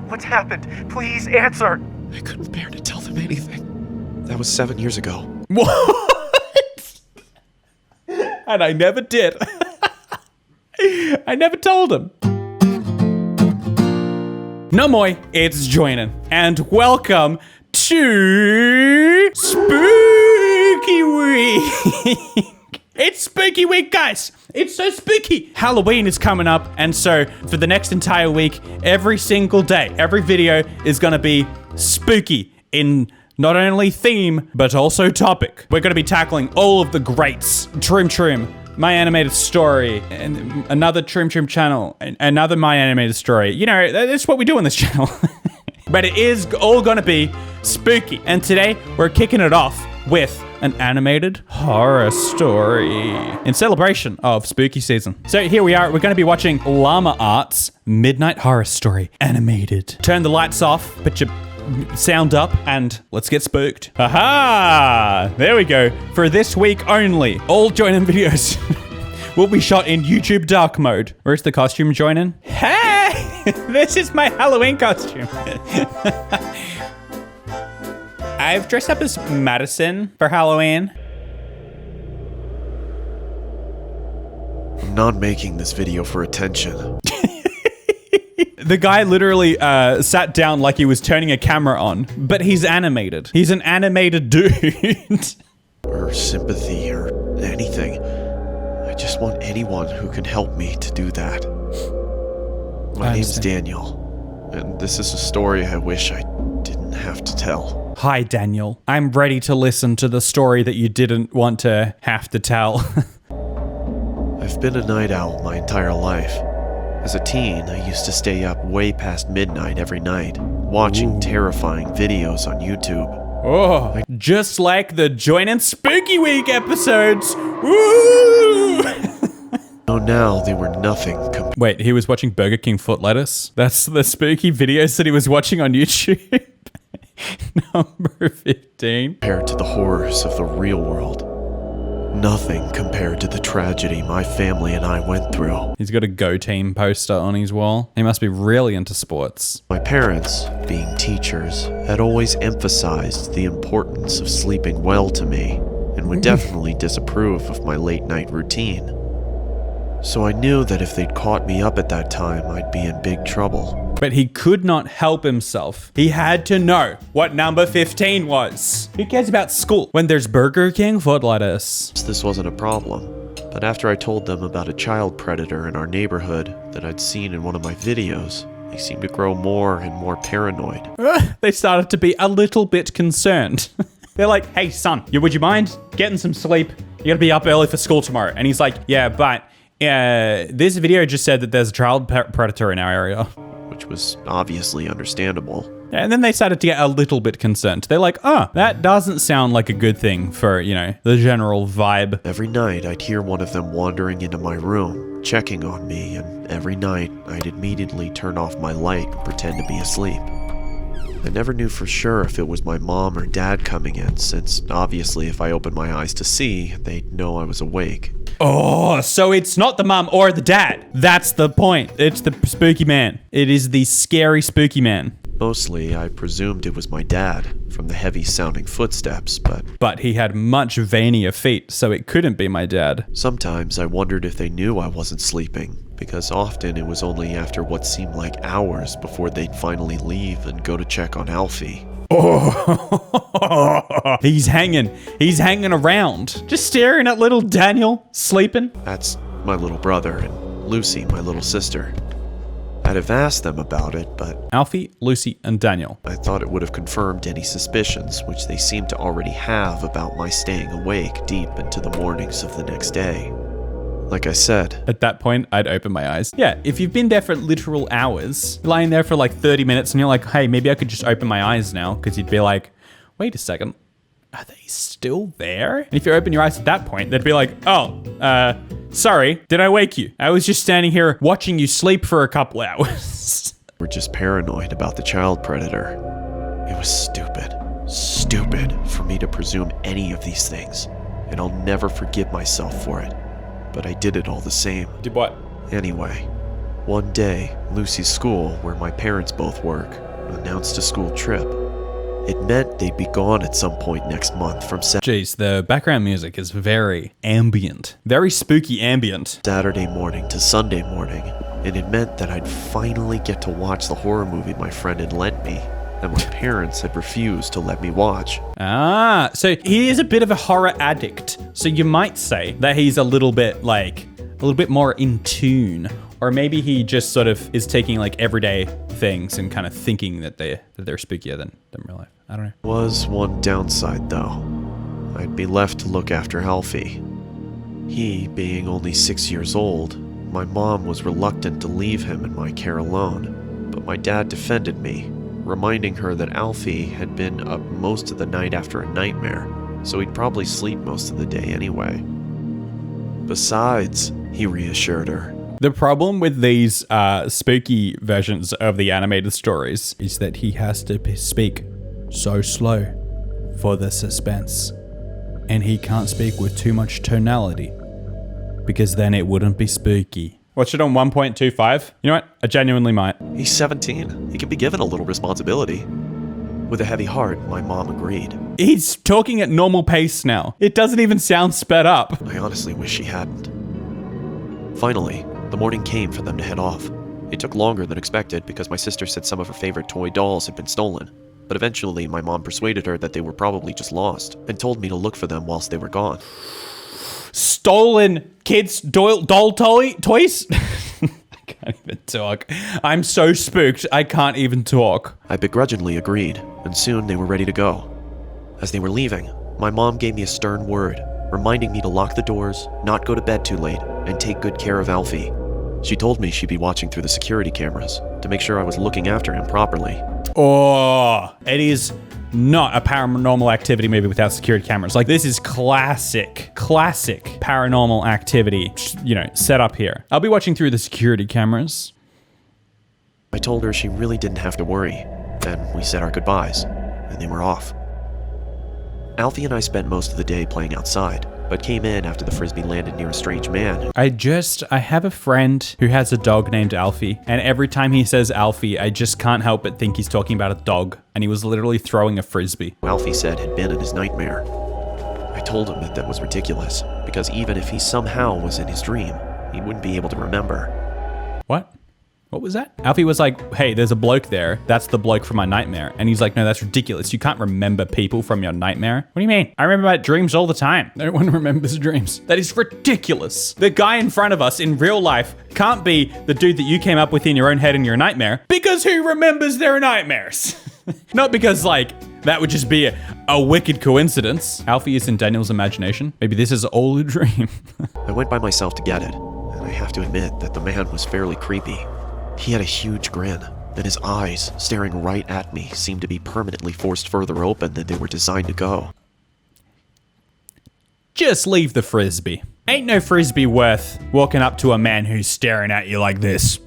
What's happened? Please answer. I couldn't bear to tell them anything. That was 7 years ago. What? And I never did. I never told him. No moi, it's Joinen, and welcome to Spooky Week. It's Spooky Week, guys. It's so spooky. Halloween is coming up, and so for the next entire week, every single day, every video is gonna be spooky in not only theme, but also topic. We're gonna be tackling all of the greats. Trim, My Animated Story, and another Trim channel, and another My Animated Story. You know, that's what we do on this channel. But it is all gonna be spooky. And today, we're kicking it off with an animated horror story in celebration of spooky season. So here we are, we're gonna be watching Llama Art's Midnight Horror Story animated. Turn the lights off, put your sound up, and let's get spooked. Aha! There we go. For this week only, all Joinen videos will be shot in YouTube dark mode. Where's the costume, Joinen? Hey! This is my Halloween costume. I've dressed up as Madison for Halloween. I'm not making this video for attention. The guy literally sat down like he was turning a camera on, but he's animated. He's an animated dude. Or sympathy or anything. I just want anyone who can help me to do that. My name's Daniel, and this is a story I wish I didn't have to tell. Hi, Daniel. I'm ready to listen to the story that you didn't want to have to tell. I've been a night owl my entire life. As a teen, I used to stay up way past midnight every night, watching terrifying videos on YouTube. Oh, just like the Joinen Spooky Week episodes. Woo! Oh, now they were nothing Wait, he was watching Burger King foot lettuce? That's the spooky videos that he was watching on YouTube? Number 15. compared to the horrors of the real world. Nothing compared to the tragedy my family and I went through. He's got a Go Team poster on his wall. He must be really into sports. My parents, being teachers, had always emphasized the importance of sleeping well to me and would definitely disapprove of my late night routine. So I knew that if they'd caught me up at that time, I'd be in big trouble. But he could not help himself. He had to know what number 15 was. Who cares about school when there's Burger King foot lettuce? This wasn't a problem. But after I told them about a child predator in our neighborhood that I'd seen in one of my videos, they seemed to grow more and more paranoid. They started to be a little bit concerned. They're like, hey son, would you mind getting some sleep? You gotta be up early for school tomorrow. And he's like, yeah, but this video just said that there's a child predator in our area. Which was obviously understandable. And then they started to get a little bit concerned. They're like, oh, that doesn't sound like a good thing for, you know, the general vibe. Every night I'd hear one of them wandering into my room, checking on me, and every night I'd immediately turn off my light and pretend to be asleep. I never knew for sure if it was my mom or dad coming in, since obviously if I opened my eyes to see, they'd know I was awake. Oh, so it's not the mom or the dad. That's the point. It's the spooky man. It is the scary spooky man. Mostly, I presumed it was my dad, from the heavy-sounding footsteps, But he had much veinier feet, so it couldn't be my dad. sometimes I wondered if they knew I wasn't sleeping, because often it was only after what seemed like hours before they'd finally leave and go to check on Alfie. Oh, he's hanging around, just staring at little Daniel, sleeping. That's my little brother, and Lucy, my little sister. I'd have asked them about it, but Alfie, Lucy, and Daniel. I thought it would have confirmed any suspicions, which they seemed to already have about my staying awake deep into the mornings of the next day. Like I said, At that point, I'd open my eyes. Yeah, if you've been there for literal hours, lying there for like 30 minutes, and you're like, hey, maybe I could just open my eyes now, because you'd be like, wait a second, are they still there? And if you open your eyes at that point, they'd be like, oh, sorry, did I wake you? I was just standing here watching you sleep for a couple hours. we're just paranoid about the child predator. It was stupid for me to presume any of these things, and I'll never forgive myself for it. But I did it all the same. Did what? Anyway, One day, Lucy's school, where my parents both work, announced a school trip. It meant they'd be gone at some point next month from Jeez, the background music is very ambient. Very spooky ambient. Saturday morning to Sunday morning, and it meant that I'd finally get to watch the horror movie my friend had lent me, that my parents had refused to let me watch. Ah, so he is a bit of a horror addict. So you might say that he's a little bit more in tune. Or maybe he just sort of is taking like everyday things and kind of thinking that they're spookier than real life. I don't know. Was one downside though. I'd be left to look after Alfie. He, being only 6 years old, my mom was reluctant to leave him in my care alone, but my dad defended me, reminding her that Alfie had been up most of the night after a nightmare, so he'd probably sleep most of the day anyway. Besides, he reassured her, the problem with these spooky versions of the animated stories is that he has to speak so slow for the suspense. And he can't speak with too much tonality because then it wouldn't be spooky. Watch it on 1.25. You know what? I genuinely might. he's 17. He can be given a little responsibility. With a heavy heart, my mom agreed. He's talking at normal pace now. It doesn't even sound sped up. I honestly wish she hadn't. Finally, the morning came for them to head off. It took longer than expected because my sister said some of her favorite toy dolls had been stolen. But eventually, my mom persuaded her that they were probably just lost and told me to look for them whilst they were gone. Stolen kids' doll toys? I can't even talk. I'm so spooked, I can't even talk. I begrudgingly agreed, and soon they were ready to go. As they were leaving, my mom gave me a stern word, reminding me to lock the doors, not go to bed too late, and take good care of Alfie. She told me she'd be watching through the security cameras to make sure I was looking after him properly. Oh, it is not a paranormal activity movie without security cameras. Like, this is classic paranormal activity, set up here. I'll be watching through the security cameras. I told her she really didn't have to worry. Then we said our goodbyes, and they were off. Alfie and I spent most of the day playing outside, but came in after the frisbee landed near a strange man. I have a friend who has a dog named Alfie, and every time he says Alfie, I just can't help but think he's talking about a dog, and he was literally throwing a frisbee. Alfie said had been in his nightmare. I told him that was ridiculous, because even if he somehow was in his dream, he wouldn't be able to remember. What? What was that? Alfie was like, hey, there's a bloke there. That's the bloke from my nightmare. And he's like, no, that's ridiculous. You can't remember people from your nightmare. What do you mean? I remember my dreams all the time. No one remembers dreams. That is ridiculous. The guy in front of us in real life can't be the dude that you came up with in your own head in your nightmare, because who remembers their nightmares? Not because, that would just be a wicked coincidence. Alfie is in Daniel's imagination. Maybe this is all a dream. I went by myself to get it, and I have to admit that the man was fairly creepy. He had a huge grin, and his eyes, staring right at me, seemed to be permanently forced further open than they were designed to go. Just leave the frisbee. Ain't no frisbee worth walking up to a man who's staring at you like this.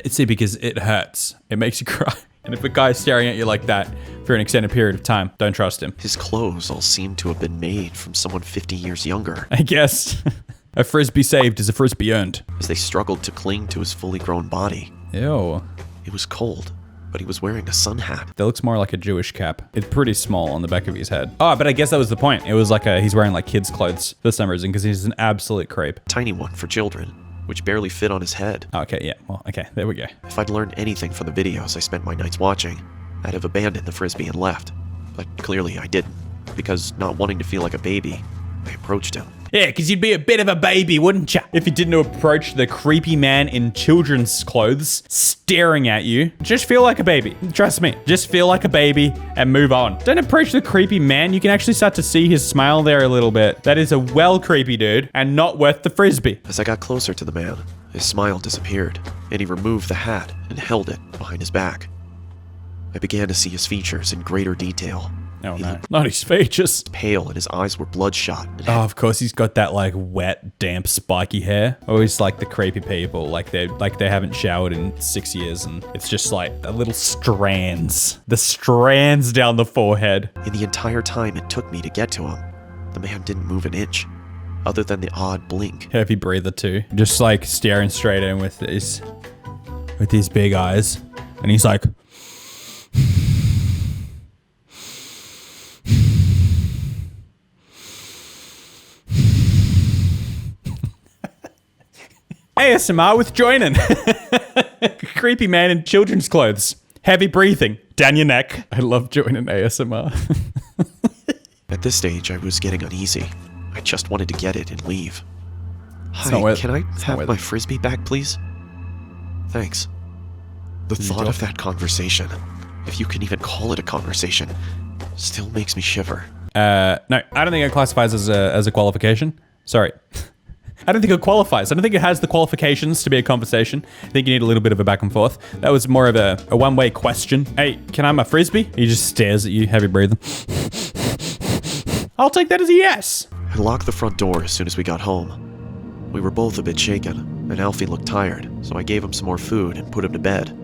See, because it hurts. It makes you cry. And if a guy's staring at you like that for an extended period of time, don't trust him. His clothes all seemed to have been made from someone 50 years younger. I guess. A frisbee saved is a frisbee earned. As they struggled to cling to his fully grown body. Ew. It was cold, but he was wearing a sun hat. That looks more like a Jewish cap. It's pretty small on the back of his head. Oh, but I guess that was the point. It was like he's wearing kids' clothes for some reason because he's an absolute creep. Tiny one for children, which barely fit on his head. Okay, yeah. Well, okay, there we go. If I'd learned anything from the videos I spent my nights watching, I'd have abandoned the frisbee and left. But clearly I didn't, because not wanting to feel like a baby, I approached him. Yeah, because you'd be a bit of a baby, wouldn't ya? If you didn't approach the creepy man in children's clothes staring at you, just feel like a baby. Trust me, just feel like a baby and move on. Don't approach the creepy man. You can actually start to see his smile there a little bit. That is a well creepy dude and not worth the frisbee. As I got closer to the man, his smile disappeared, and he removed the hat and held it behind his back. I began to see his features in greater detail. Oh no, not his features. Pale and his eyes were bloodshot. And Oh, of course he's got that like wet, damp, spiky hair. Always like the creepy people, like they haven't showered in 6 years, and it's just like the little strands, down the forehead. in the entire time it took me to get to him, the man didn't move an inch, other than the odd blink. Heavy breather too, just like staring straight in with these big eyes, and he's like. ASMR with Joinen. Creepy man in children's clothes. Heavy breathing. Down your neck. I love Joinen ASMR. At this stage, I was getting uneasy. I just wanted to get it and leave. not Hi, worth- can I it's not have worth my it. frisbee back, please? Thanks. The you thought drop of that conversation, if you can even call it a conversation, still makes me shiver. No, I don't think it classifies as a qualification. Sorry. I don't think it qualifies. I don't think it has the qualifications to be a conversation. I think you need a little bit of a back and forth. That was more of a one-way question. Hey, can I have my frisbee? He just stares at you, heavy breathing. I'll take that as a yes. I locked the front door as soon as we got home. We were both a bit shaken, and Alfie looked tired, so I gave him some more food and put him to bed.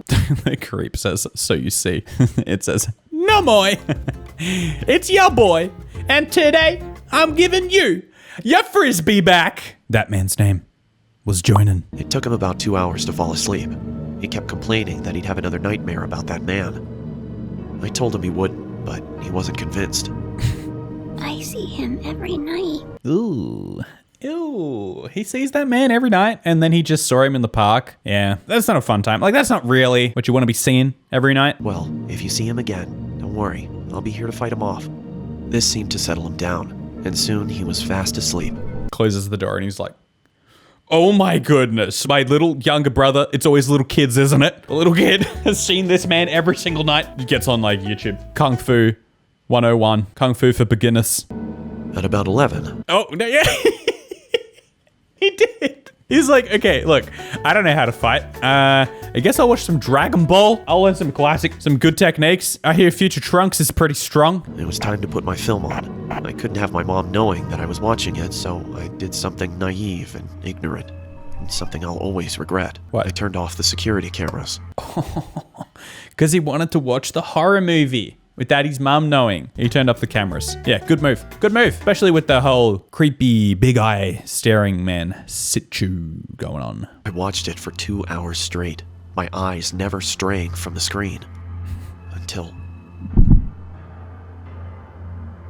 The creep says, so you see. It says, no boy, it's your boy, and today I'm giving you your frisbee back. That man's name was Joinen. It took him about 2 hours to fall asleep. He kept complaining that he'd have another nightmare about that man. I told him he wouldn't, but he wasn't convinced. I see him every night. Ooh. Ew. He sees that man every night, and then he just saw him in the park. Yeah, that's not a fun time. Like, that's not really what you want to be seeing every night. Well, if you see him again, don't worry. I'll be here to fight him off. This seemed to settle him down, and soon he was fast asleep. Closes the door, and he's like, oh my goodness, my little younger brother, it's always little kids, isn't it? The little kid has seen this man every single night. He gets on like YouTube. Kung Fu 101. Kung Fu for beginners. At about 11, Oh, no, yeah. He did. He's like, okay, look, I don't know how to fight. I guess I'll watch some Dragon Ball. I'll learn some some good techniques. I hear Future Trunks is pretty strong. it was time to put my film on. I couldn't have my mom knowing that I was watching it, so I did something naive and ignorant, and something I'll always regret. What? I turned off the security cameras. Because he wanted to watch the horror movie without his mum knowing. He turned off the cameras. Yeah, good move. Good move. Especially with the whole creepy big eye staring man situ going on. I watched it for 2 hours straight, my eyes never straying from the screen. Until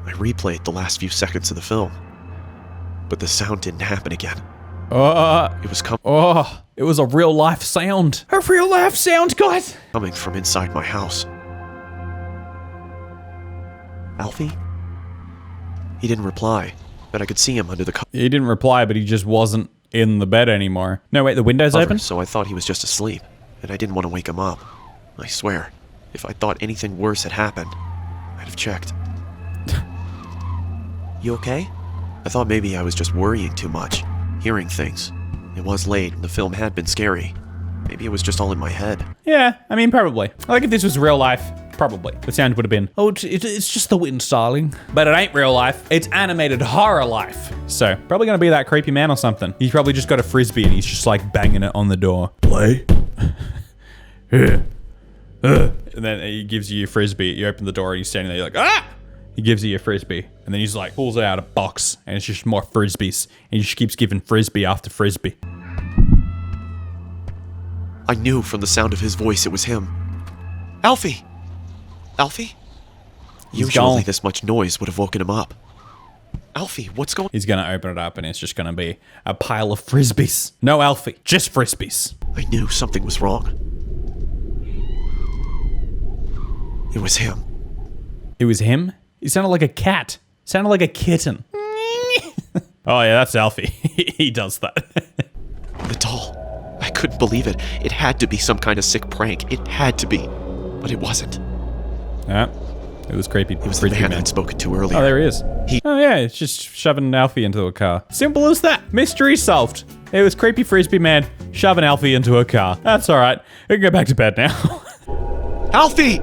I replayed the last few seconds of the film. But the sound didn't happen again. It was It was a real life sound. A real life sound, guys. coming from inside my house. Alfie? He didn't reply, but I could see him under the He didn't reply, but he just wasn't in the bed anymore. No, wait, the window's cover, open? so I thought he was just asleep, and I didn't want to wake him up. I swear, if I thought anything worse had happened, I'd have checked. You okay? I thought maybe I was just worrying too much, hearing things. It was late, and the film had been scary. Maybe it was just all in my head. Yeah, I mean, probably. Like if this was real life, probably. The sound would have been, oh, it's just the wind, darling. But it ain't real life. It's animated horror life. So, probably gonna be that creepy man or something. He's probably just got a frisbee and he's just like banging it on the door. Play. And then he gives you your frisbee. You open the door and he's standing there. You're like, ah! He gives you your frisbee. And then he's like, pulls it out a box and it's just more frisbees. And he just keeps giving frisbee after frisbee. I knew from the sound of his voice it was him. Alfie! Alfie? Usually gone. this much noise would have woken him up. Alfie, what's going on? He's gonna open it up and it's just gonna be a pile of frisbees. No Alfie, just frisbees. I knew something was wrong. It was him. It was him? He sounded like a cat. Sounded like a kitten. Oh yeah, that's Alfie. He does that. The doll. I couldn't believe it. It had to be some kind of sick prank. It had to be. But it wasn't. Yeah, it was creepy. It was the man I'd spoken to earlier. Oh, there he is. He- Oh yeah, it's just shoving Alfie into a car. Simple as that. Mystery solved. It was creepy frisbee man shoving Alfie into a car. That's all right. We can go back to bed now. Alfie!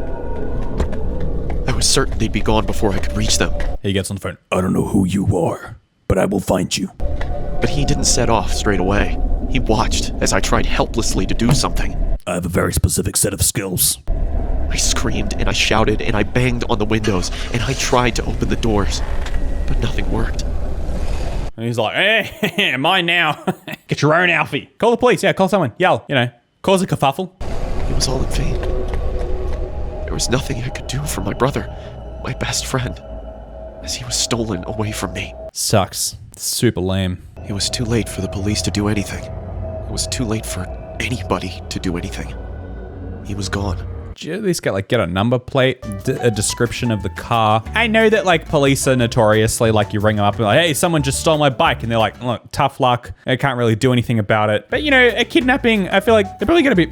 I was certain they'd be gone before I could reach them. He gets on the phone. I don't know who you are, but I will find you. But he didn't set off straight away. He watched as I tried helplessly to do something. I have a very specific set of skills. I screamed and I shouted and I banged on the windows and I tried to open the doors, but nothing worked. And he's like, hey, mine now. Get your own, Alfie. Call the police. Yeah, call someone. Yell, cause a kerfuffle. It was all in vain. There was nothing I could do for my brother, my best friend, as he was stolen away from me. Sucks. Super lame. It was too late for the police to do anything. It was too late for anybody to do anything. He was gone. Did you at least get a number plate, a description of the car? I know that police are notoriously you ring them up and hey, someone just stole my bike, and they're like, look, tough luck. I can't really do anything about it. But a kidnapping, I feel like they're probably gonna be,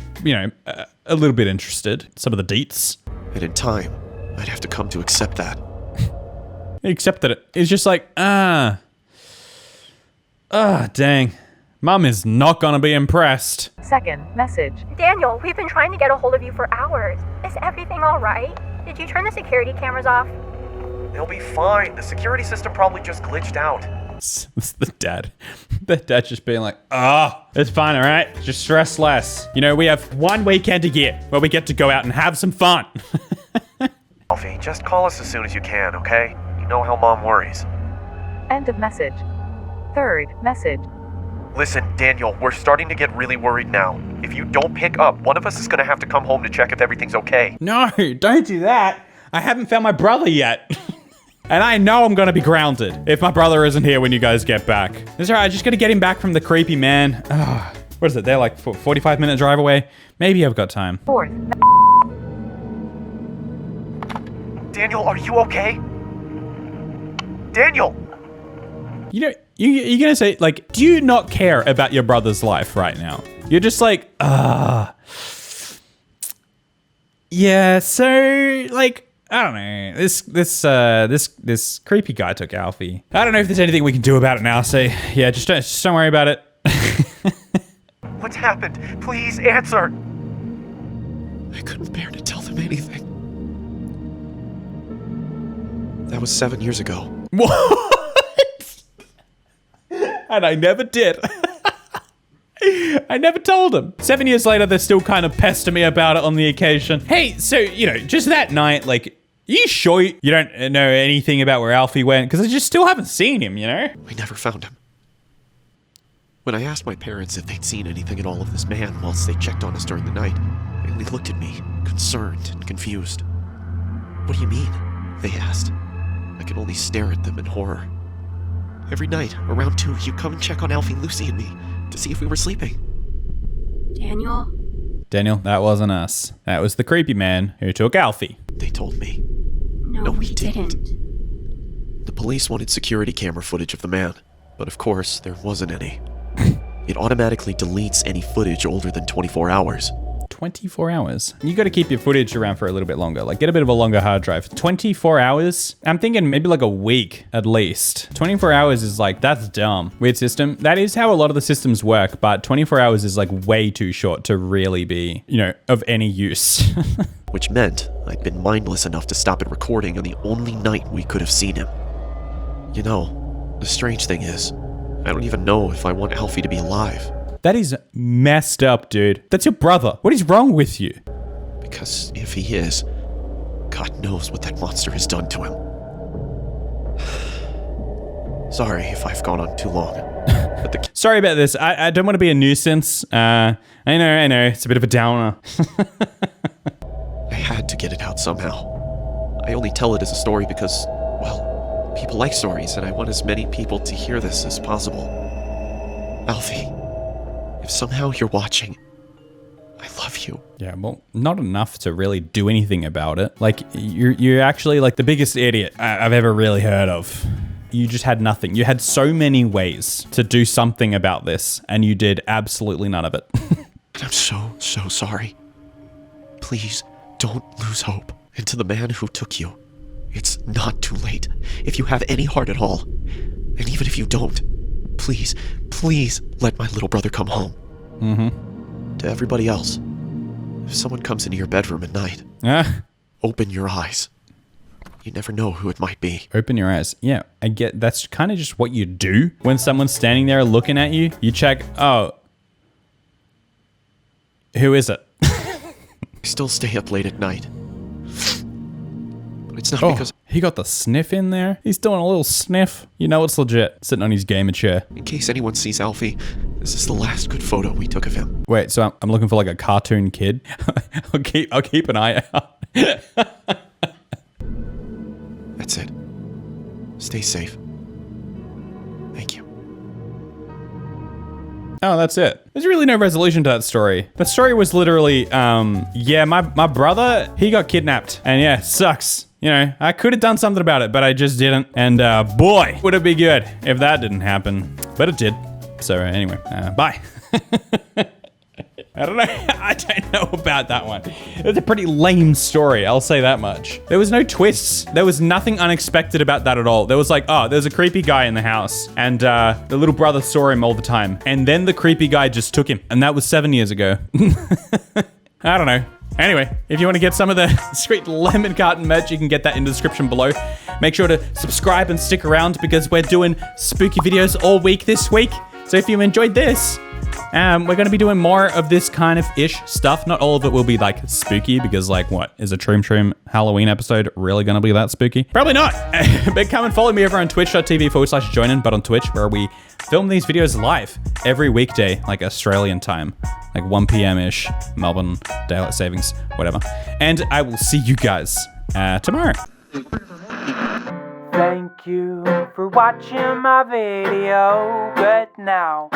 a little bit interested. Some of the deets. And in time, I'd have to come to accept that. Except that it's just dang. Mum is not gonna be impressed. Second message. Daniel, we've been trying to get a hold of you for hours. Is everything all right? Did you turn the security cameras off? They'll be fine. The security system probably just glitched out. It's the dad. The dad just being like, it's fine, all right? Just stress less. We have 1 weekend a year where we get to go out and have some fun. Alfie, just call us as soon as you can, okay? You know how Mom worries. End of message. Third message. Listen, Daniel, we're starting to get really worried now. If you don't pick up, one of us is gonna have to come home to check if everything's okay. No, don't do that. I haven't found my brother yet. And I know I'm gonna be grounded if my brother isn't here when you guys get back. It's alright, I just gotta get him back from the creepy man. What is it? They're 45-minute drive away? Maybe I've got time. Fourth. Daniel, are you okay? Daniel! You're gonna say, do you not care about your brother's life right now? You're just yeah, so, I don't know. This creepy guy took Alfie. I don't know if there's anything we can do about it now, so yeah, just don't worry about it. What's happened? Please answer! I couldn't bear to tell them anything. That was 7 years ago. What? And I never did. I never told them. 7 years later, they're still kind of pestering me about it on the occasion. Hey, so, just that night, you sure you don't know anything about where Alfie went? Because I just still haven't seen him, We never found him. When I asked my parents if they'd seen anything at all of this man whilst they checked on us during the night, they only looked at me, concerned and confused. What do you mean? They asked. I could only stare at them in horror. Every night, around 2, you'd come and check on Alfie, Lucy, and me to see if we were sleeping. Daniel, that wasn't us. That was the creepy man who took Alfie. They told me. no, we didn't. The police wanted security camera footage of the man, but of course, there wasn't any. It automatically deletes any footage older than 24 hours. 24 hours. You got to keep your footage around for a little bit longer. Get a bit of a longer hard drive. 24 hours? I'm thinking maybe a week at least. 24 hours is that's dumb. Weird system. That is how a lot of the systems work, but 24 hours is way too short to really be, of any use. Which meant I'd been mindless enough to stop it recording on the only night we could have seen him. The strange thing is, I don't even know if I want Alfie to be alive. That is messed up, dude. That's your brother. What is wrong with you? Because if he is, God knows what that monster has done to him. Sorry if I've gone on too long. But Sorry about this. I don't want to be a nuisance. I know. It's a bit of a downer. I had to get it out somehow. I only tell it as a story because, well, people like stories, and I want as many people to hear this as possible. Alfie, if somehow you're watching, I love you. Yeah, well, not enough to really do anything about it. You're actually the biggest idiot I've ever really heard of. You just had nothing. You had so many ways to do something about this, and you did absolutely none of it. I'm so sorry. Please, don't lose hope. And to the man who took you, it's not too late. If you have any heart at all, and even if you don't, please let my little brother come home. Mm-hmm. To everybody else, if someone comes into your bedroom at night, open your eyes. You never know who it might be. Open your eyes. Yeah, I get that's kind of just what you do when someone's standing there looking at you. You check, oh, who is it? I still stay up late at night. But it's not because... He got the sniff in there. He's doing a little sniff. You know it's legit. Sitting on his gamer chair. In case anyone sees Alfie, this is the last good photo we took of him. Wait, so I'm looking for like a cartoon kid? I'll keep an eye out. That's it. Stay safe. Thank you. Oh, that's it. There's really no resolution to that story. The story was literally, yeah, my brother, he got kidnapped. And yeah, sucks. You know, I could have done something about it, but I just didn't. And boy, would it be good if that didn't happen. But it did. So anyway, bye. I don't know. I don't know about that one. It was a pretty lame story, I'll say that much. There was no twists. There was nothing unexpected about that at all. There was like, oh, there's a creepy guy in the house. And the little brother saw him all the time. And then the creepy guy just took him. And that was 7 years ago. I don't know. Anyway, if you want to get some of the sweet lemon carton merch, you can get that in the description below. Make sure to subscribe and stick around because we're doing spooky videos all week this week. So if you enjoyed this, we're going to be doing more of this kind of ish stuff. Not all of it will be like spooky because like what? Is a Troom Halloween episode really going to be that spooky? Probably not. But come and follow me over on twitch.tv/Joinen, but on Twitch where we film these videos live every weekday, like Australian time, like 1 p.m.-ish, Melbourne, daylight savings, whatever. And I will see you guys tomorrow. Thank you for watching my video, but now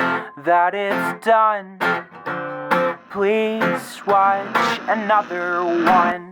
that it's done, please watch another one.